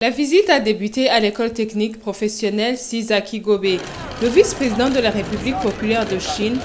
La visite a débuté à l'école technique professionnelle Sisaki Gobe. Le vice-président de la République populaire de Chine,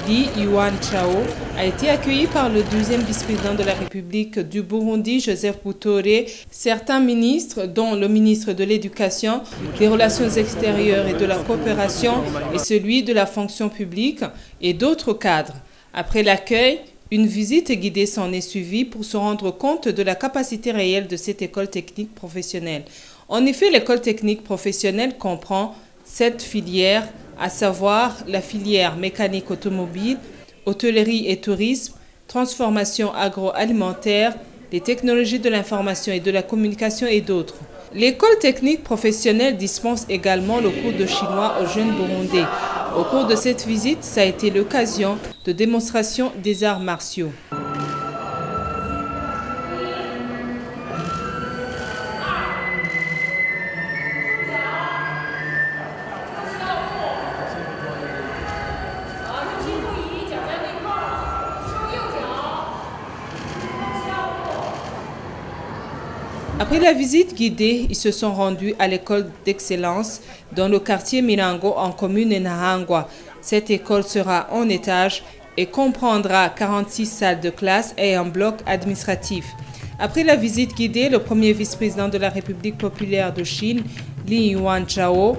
Li Yuanchao, a été accueilli par le deuxième vice-président de la République du Burundi, Joseph Butore, certains ministres, dont le ministre de l'Éducation, des Relations extérieures et de la coopération et celui de la fonction publique et d'autres cadres. Après l'accueil, une visite guidée s'en est suivie pour se rendre compte de la capacité réelle de cette école technique professionnelle. En effet, l'école technique professionnelle comprend 7 filières, à savoir la filière mécanique automobile, hôtellerie et tourisme, transformation agroalimentaire, les technologies de l'information et de la communication et d'autres. L'école technique professionnelle dispense également le cours de chinois aux jeunes burundais. Au cours de cette visite, ça a été l'occasion de démonstration des arts martiaux. Après la visite guidée, ils se sont rendus à l'école d'excellence dans le quartier Mirango en commune Nahangwa. Cette école sera en étage et comprendra 46 salles de classe et un bloc administratif. Après la visite guidée, le premier vice-président de la République populaire de Chine, Li Yuanchao,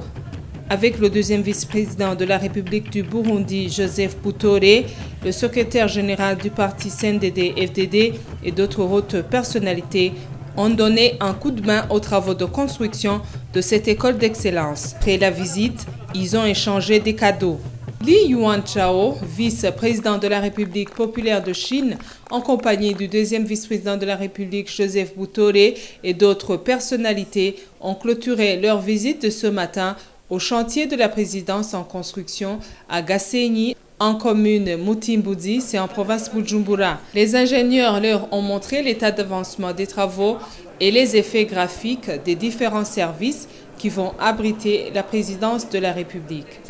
avec le deuxième vice-président de la République du Burundi, Joseph Butore, le secrétaire général du parti CNDD-FDD et d'autres hautes personnalités, ont donné un coup de main aux travaux de construction de cette école d'excellence. Après la visite, ils ont échangé des cadeaux. Li Yuanchao, vice-président de la République populaire de Chine, en compagnie du deuxième vice-président de la République, Joseph Butore, et d'autres personnalités, ont clôturé leur visite de ce matin au chantier de la présidence en construction à Gasenyi, en commune Mutimbuzi, c'est en province Bujumbura. Les ingénieurs leur ont montré l'état d'avancement des travaux et les effets graphiques des différents services qui vont abriter la présidence de la République.